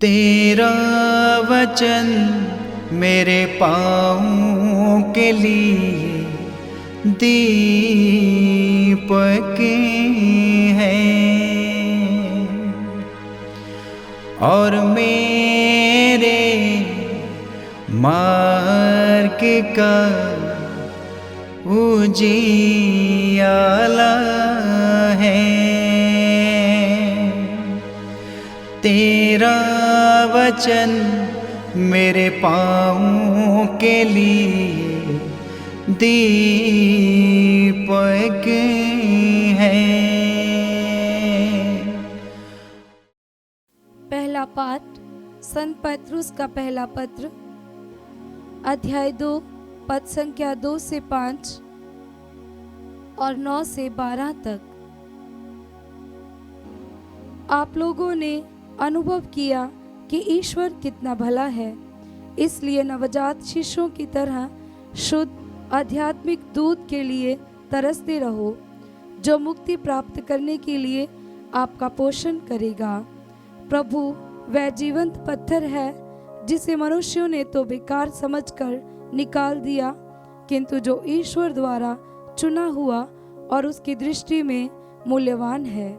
तेरा वचन मेरे पाँवों के लिए दीपक है और मेरे मार्ग का उजियाला है। तेरा वचन मेरे पाँवों के लिए दीपक है। पहला पाठ संत पत्रुस का पहला पत्र, अध्याय 2, पद संख्या 2 से 5 और 9 से 12 तक। आप लोगों ने अनुभव किया कि ईश्वर कितना भला है, इसलिए नवजात शिशुओं की तरह शुद्ध आध्यात्मिक दूध के लिए तरसते रहो, जो मुक्ति प्राप्त करने के लिए आपका पोषण करेगा। प्रभु वह जीवंत पत्थर है जिसे मनुष्यों ने तो बेकार समझकर निकाल दिया, किंतु जो ईश्वर द्वारा चुना हुआ और उसकी दृष्टि में मूल्यवान है।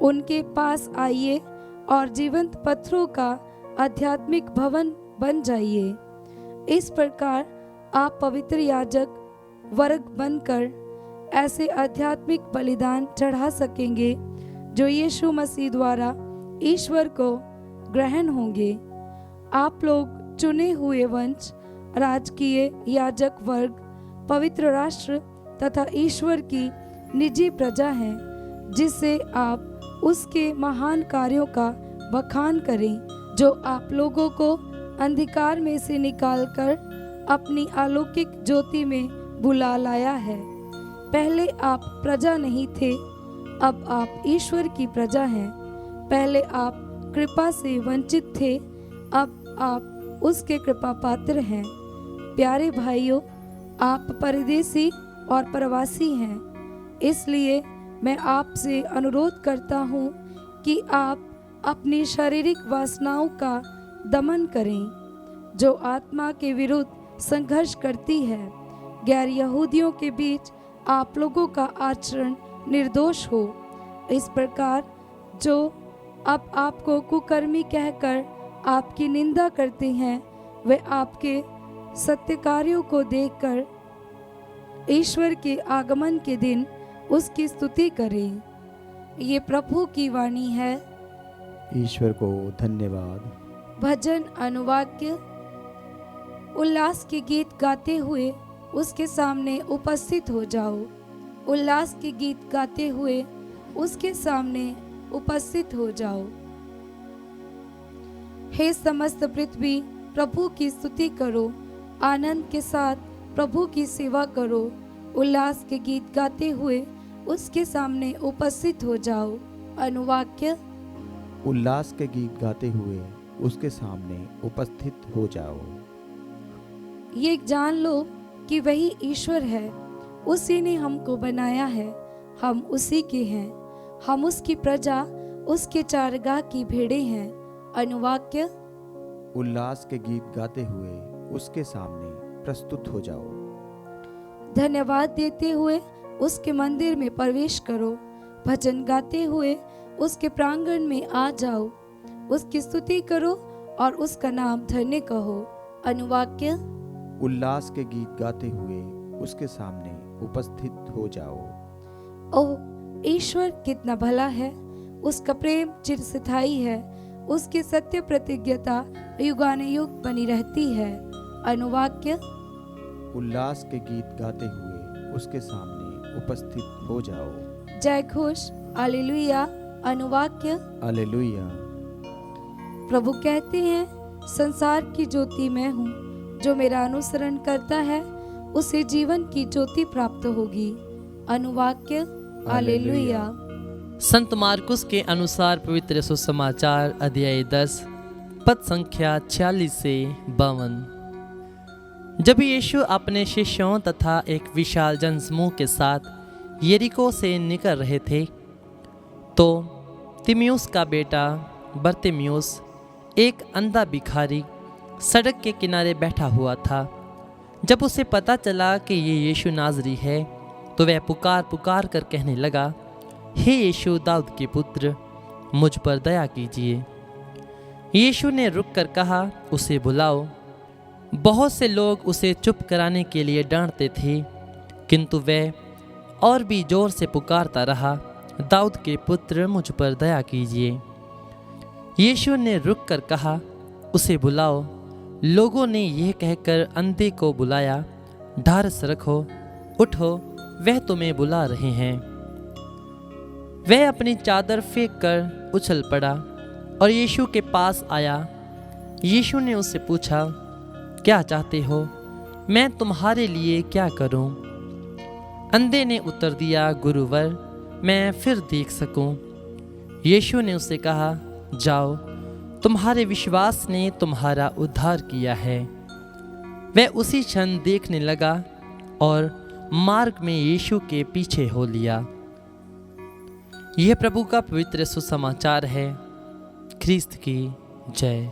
उनके पास आइए और जीवंत पत्थरों का आध्यात्मिक भवन बन जाइए। इस प्रकार आप पवित्र याजक वर्ग बनकर ऐसे आध्यात्मिक बलिदान चढ़ा सकेंगे जो यीशु मसीह द्वारा ईश्वर को ग्रहण होंगे। आप लोग चुने हुए वंश, राजकीय याजक वर्ग, पवित्र राष्ट्र तथा ईश्वर की निजी प्रजा हैं, जिससे आप उसके महान कार्यों का बखान करें, जो आप लोगों को अंधकार में से निकालकर अपनी अलौकिक ज्योति में बुला लाया है। पहले आप प्रजा नहीं थे, अब आप ईश्वर की प्रजा हैं। पहले आप कृपा से वंचित थे, अब आप उसके कृपा पात्र हैं। प्यारे भाइयों, आप परदेसी और प्रवासी हैं, इसलिए मैं आपसे अनुरोध करता हूँ कि आप अपनी शारीरिक वासनाओं का दमन करें, जो आत्मा के विरुद्ध संघर्ष करती है। गैर यहूदियों के बीच आप लोगों का आचरण निर्दोष हो। इस प्रकार जो अब आपको कुकर्मी कहकर आपकी निंदा करते हैं, वे आपके सत्य कार्यों को देखकर ईश्वर के आगमन के दिन उसकी स्तुति करें। ये प्रभु की वाणी है। ईश्वर को धन्यवाद। भजन अनुवाक्य। उल्लास के गीत गाते हुए उसके सामने उपस्थित हो जाओ। उल्लास के गीत गाते हुए उसके सामने उपस्थित हो जाओ। हे समस्त पृथ्वी, प्रभु की स्तुति करो, आनंद के साथ प्रभु की सेवा करो। उल्लास के गीत गाते हुए उसके सामने उपस्थित हो जाओ। अनुवाक्य। उल्लास के गीत गाते हुए उसके सामने उपस्थित हो जाओ। ये जान लो कि वही ईश्वर है, उसी ने हमको बनाया है, हम उसी के हैं, हम उसकी प्रजा, उसके चारगाह की भेड़ें हैं। अनुवाक्य। उल्लास के गीत गाते हुए उसके सामने प्रस्तुत हो जाओ। धन्यवाद देते हुए उसके मंदिर में प्रवेश करो। भजन गाते हुए उसके प्रांगण में आ जाओ। उसकी स्तुति करो और उसका नाम धन्य कहो। अनुवाक्य। उल्लास के गीत गाते हुए उसके सामने उपस्थित हो जाओ। ओह, ईश्वर कितना भला है, उसका प्रेम चिरस्थायी है, उसकी सत्य प्रतिज्ञता युगानुयुग बनी रहती है। अनुवाक्य। उल्लास के गीत गाते हुए उसके सामने उपस्थित हो जाओ। जय घोष, हालेलुया। अनुवाक्य। हालेलुया। प्रभु कहते हैं, संसार की ज्योति मैं हूँ, जो मेरा अनुसरण करता है उसे जीवन की ज्योति प्राप्त होगी। अनुवाक्य। हालेलुया। संत मार्कुस के अनुसार पवित्र सुसमाचार अध्याय 10 पद संख्या 46 से 52। जब यीशु अपने शिष्यों तथा एक विशाल जनसमूह के साथ यरीको से निकल रहे थे, तो तिमियुस का बेटा बर्तिमियुस एक अंधा भिखारी सड़क के किनारे बैठा हुआ था। जब उसे पता चला कि ये यीशु नाज़री है तो वह पुकार पुकार कर कहने लगा, हे यीशु दाऊद के पुत्र, मुझ पर दया कीजिए। यीशु ने रुक कर कहा, उसे बुलाओ। बहुत से लोग उसे चुप कराने के लिए डांटते थे, किंतु वह और भी जोर से पुकारता रहा, दाऊद के पुत्र, मुझ पर दया कीजिए। यीशु ने रुक कर कहा, उसे बुलाओ। लोगों ने यह कहकर अंधे को बुलाया, ढारस रखो, उठो, वह तुम्हें बुला रहे हैं। वह अपनी चादर फेंक कर उछल पड़ा और यीशु के पास आया। यीशु ने उससे पूछा, क्या चाहते हो, मैं तुम्हारे लिए क्या करूं? अंधे ने उत्तर दिया, गुरुवर, मैं फिर देख सकूं। यीशु ने उससे कहा, जाओ, तुम्हारे विश्वास ने तुम्हारा उद्धार किया है। वह उसी क्षण देखने लगा और मार्ग में यीशु के पीछे हो लिया। यह प्रभु का पवित्र सुसमाचार है। ख्रीस्त की जय।